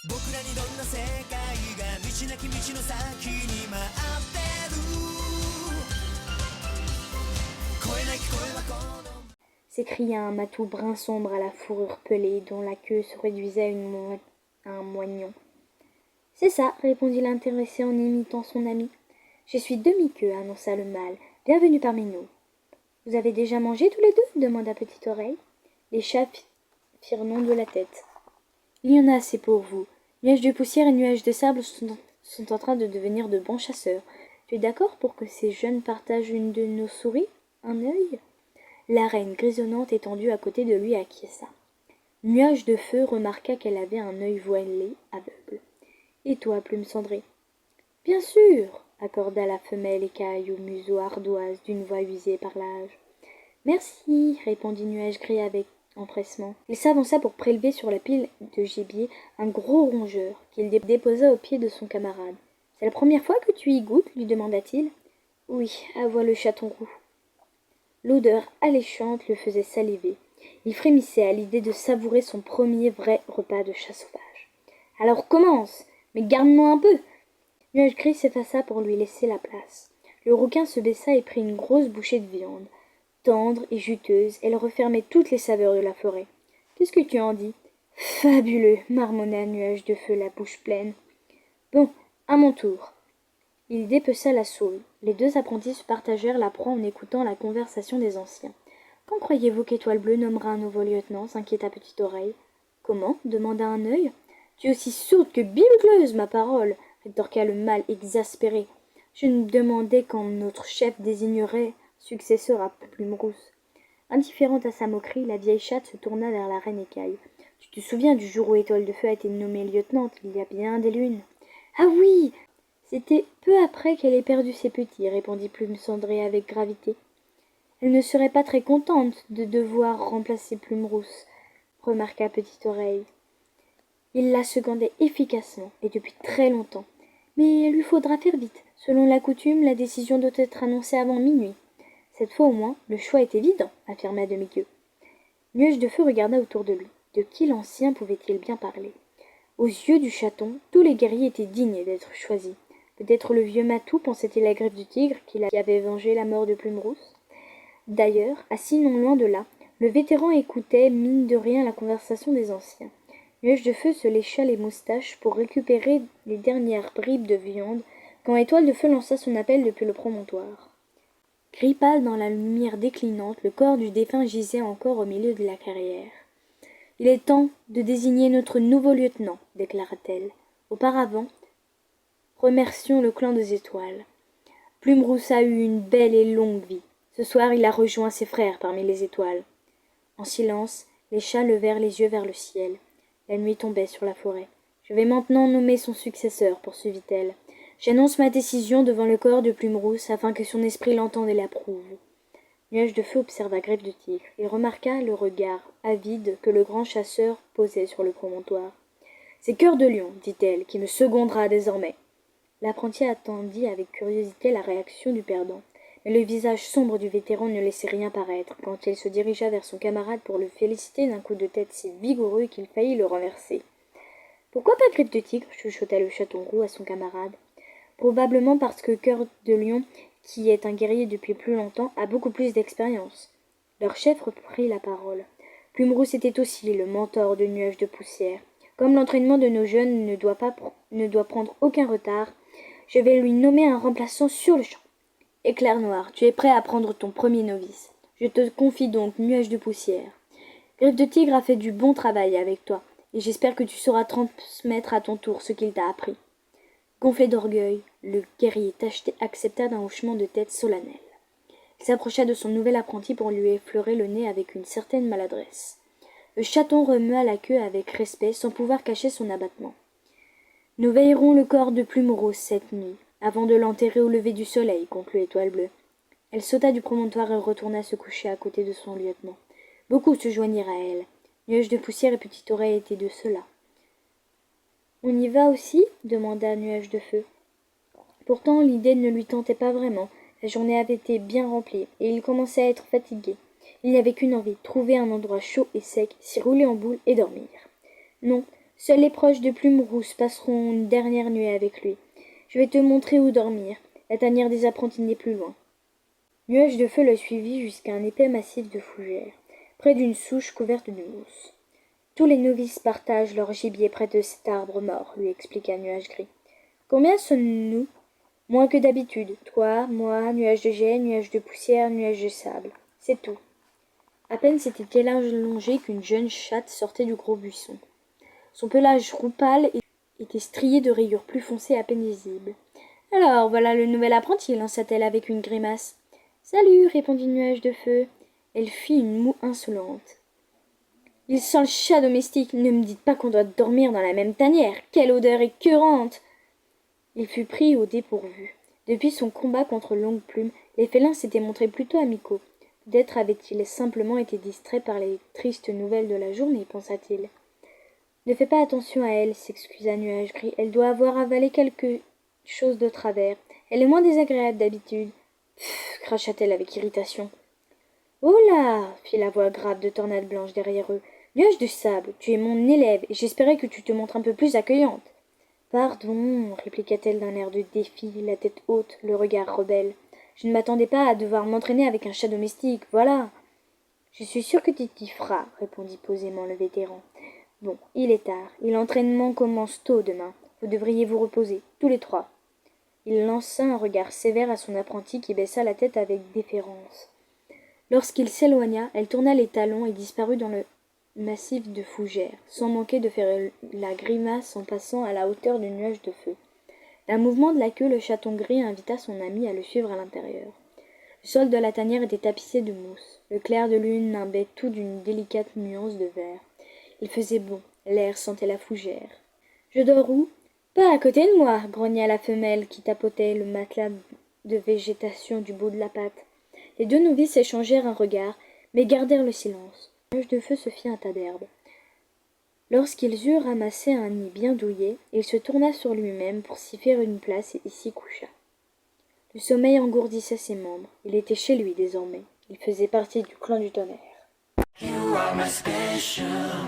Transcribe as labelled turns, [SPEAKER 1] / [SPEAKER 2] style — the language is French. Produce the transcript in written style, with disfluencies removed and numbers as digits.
[SPEAKER 1] 僕らにどんな世界が道なき道の先に待ってる声なき声はこの
[SPEAKER 2] s'écria un matou brun sombre à la fourrure pelée, dont la queue se réduisait à un moignon. C'est ça, répondit l'intéressé en imitant son ami. Je suis demi-queue, annonça le mâle. Bienvenue parmi nous. Vous avez déjà mangé tous les deux demanda Petite Oreille. Les chats firent non de la tête. Il y en a assez pour vous. Nuages de poussière et nuages de sable sont en train de devenir de bons chasseurs. Tu es d'accord pour que ces jeunes partagent une de nos souris, un œil? La reine grisonnante étendue à côté de lui acquiesça. Nuage de feu remarqua qu'elle avait un œil voilé, aveugle. Et toi, Plume cendrée? Bien sûr, accorda la femelle écaille au museau ardoise d'une voix usée par l'âge. Merci, répondit Nuage gris avec empressement. Il s'avança pour prélever sur la pile de gibier un gros rongeur qu'il déposa aux pieds de son camarade. C'est la première fois que tu y goûtes lui demanda-t-il. Oui, avoua le chaton roux. L'odeur alléchante le faisait saliver. Il frémissait à l'idée de savourer son premier vrai repas de chat sauvage. Alors commence, mais garde-moi un peu. Nuage gris s'effaça pour lui laisser la place. Le requin se baissa et prit une grosse bouchée de viande. Tendre et juteuse, elle refermait toutes les saveurs de la forêt. Qu'est-ce que tu en dis? Fabuleux, marmonna Nuage de feu, la bouche pleine. Bon, à mon tour. Il dépeça la saule. Les deux apprentis se partagèrent la proie en écoutant la conversation des anciens. Quand croyez-vous qu'Étoile Bleue nommera un nouveau lieutenant s'inquiéta Petite Oreille. Comment demanda un œil. Tu es aussi sourde que bibleuse, ma parole, rétorqua le mâle exaspéré. Je me demandais quand notre chef désignerait successeur à Plume Rousse. Indifférente à sa moquerie, la vieille chatte se tourna vers la reine écaille. Tu te souviens du jour où Étoile de Feu a été nommée lieutenante, il y a bien des lunes. Ah oui, c'était peu après qu'elle ait perdu ses petits, répondit Plume cendrée avec gravité. Elle ne serait pas très contente de devoir remplacer Plume Rousse, remarqua Petite Oreille. Il la secondait efficacement, et depuis très longtemps. Mais il lui faudra faire vite. Selon la coutume, la décision doit être annoncée avant minuit. Cette fois au moins, le choix est évident, affirma Demi-Queue. Nuage de Feu regarda autour de lui. De qui l'ancien pouvait-il bien parler? Aux yeux du chaton, tous les guerriers étaient dignes d'être choisis. Peut-être le vieux Matou pensait-il à Griffe du Tigre, qui avait vengé la mort de Plume Rousse. D'ailleurs, assis non loin de là, le vétéran écoutait, mine de rien, la conversation des anciens. Nuage de Feu se lécha les moustaches pour récupérer les dernières bribes de viande, quand Étoile de Feu lança son appel depuis le promontoire. Gris pâle dans la lumière déclinante, le corps du défunt gisait encore au milieu de la carrière. « Il est temps de désigner notre nouveau lieutenant, déclara-t-elle. Auparavant, remercions le clan des étoiles. Plume Rousse a eu une belle et longue vie. Ce soir, il a rejoint ses frères parmi les étoiles. » En silence, les chats levèrent les yeux vers le ciel. La nuit tombait sur la forêt. « Je vais maintenant nommer son successeur, poursuivit-elle. J'annonce ma décision devant le corps de Plume Rousse afin que son esprit l'entende et l'approuve. » Nuage de Feu observa Griffe de Tigre et remarqua le regard avide que le grand chasseur posait sur le promontoire. « C'est Cœur de Lion, dit-elle, qui me secondera désormais. » L'apprenti attendit avec curiosité la réaction du perdant. Mais le visage sombre du vétéran ne laissait rien paraître quand il se dirigea vers son camarade pour le féliciter d'un coup de tête si vigoureux qu'il faillit le renverser. « Pourquoi pas Griffe de Tigre ?» chuchota le chaton roux à son camarade. « Probablement parce que Cœur de Lion, qui est un guerrier depuis plus longtemps, a beaucoup plus d'expérience. » Leur chef reprit la parole. Plume Rousse était aussi le mentor de Nuage de Poussière. Comme l'entraînement de nos jeunes ne doit prendre aucun retard, je vais lui nommer un remplaçant sur le champ. Éclair Noir, tu es prêt à prendre ton premier novice. Je te confie donc Nuage de Poussière. Griffe de Tigre a fait du bon travail avec toi, et j'espère que tu sauras transmettre à ton tour ce qu'il t'a appris. Gonflé d'orgueil, le guerrier tacheté accepta d'un hochement de tête solennel. Il s'approcha de son nouvel apprenti pour lui effleurer le nez avec une certaine maladresse. Le chaton remua la queue avec respect sans pouvoir cacher son abattement. « Nous veillerons le corps de Plume Rousse cette nuit, avant de l'enterrer au lever du soleil, conclut Étoile Bleue. » Elle sauta du promontoire et retourna se coucher à côté de son lieutenant. Beaucoup se joignirent à elle. Nuage de Poussière et Petite Oreille étaient de ceux-là. « On y va aussi ?» demanda Nuage de Feu. Pourtant, l'idée ne lui tentait pas vraiment. La journée avait été bien remplie, et il commençait à être fatigué. Il n'y avait qu'une envie, trouver un endroit chaud et sec, s'y rouler en boule et dormir. Non, Seuls les proches de Plume Rousse passeront une dernière nuit avec lui. Je vais te montrer où dormir. La tanière des apprentis n'est plus loin. Nuage de Feu le suivit jusqu'à un épais massif de fougères, près d'une souche couverte de mousse. Tous les novices partagent leur gibier près de cet arbre mort, lui expliqua Nuage Gris. Combien sommes-nous? Moins que d'habitude. Toi, moi, nuage de jet, nuage de poussière, nuage de sable. C'est tout. À peine s'était-elle allongée qu'une jeune chatte sortait du gros buisson. Son pelage roux pâle était strié de rayures plus foncées à peine visibles. Alors, voilà le nouvel apprenti, lança-t-elle avec une grimace. Salut, répondit Nuage de Feu. Elle fit une moue insolente. Il sent le chat domestique. Ne me dites pas qu'on doit dormir dans la même tanière. Quelle odeur écœurante! Il fut pris au dépourvu. Depuis son combat contre Longue Plume, les félins s'étaient montrés plutôt amicaux. Peut-être avait-il simplement été distrait par les tristes nouvelles de la journée, pensa-t-il. Ne fais pas attention à elle, s'excusa Nuage Gris. Elle doit avoir avalé quelque chose de travers. Elle est moins désagréable d'habitude. Pfff, cracha-t-elle avec irritation. Oh là, fit la voix grave de Tornade Blanche derrière eux. Nuage de Sable, tu es mon élève, et j'espérais que tu te montres un peu plus accueillante. Pardon, répliqua-t-elle d'un air de défi, la tête haute, le regard rebelle. Je ne m'attendais pas à devoir m'entraîner avec un chat domestique, voilà. Je suis sûr que tu t'y feras, répondit posément le vétéran. Bon, il est tard, et l'entraînement commence tôt demain. Vous devriez vous reposer, tous les trois. Il lança un regard sévère à son apprenti qui baissa la tête avec déférence. Lorsqu'il s'éloigna, elle tourna les talons et disparut dans le massif de fougères, sans manquer de faire la grimace en passant à la hauteur du nuage de feu. D'un mouvement de la queue, le chaton gris invita son ami à le suivre à l'intérieur. Le sol de la tanière était tapissé de mousse. Le clair de lune nimbait tout d'une délicate nuance de vert. Il faisait bon, l'air sentait la fougère. « Je dors où ?»« Pas à côté de moi !» grogna la femelle qui tapotait le matelas de végétation du bout de la patte. Les deux novices échangèrent un regard, mais gardèrent le silence. Le nuage de feu se fit un tas d'herbe. Lorsqu'ils eurent ramassé un nid bien douillet, il se tourna sur lui-même pour s'y faire une place et s'y coucha. Le sommeil engourdissait ses membres. Il était chez lui désormais. Il faisait partie du clan du tonnerre.
[SPEAKER 1] You are my special.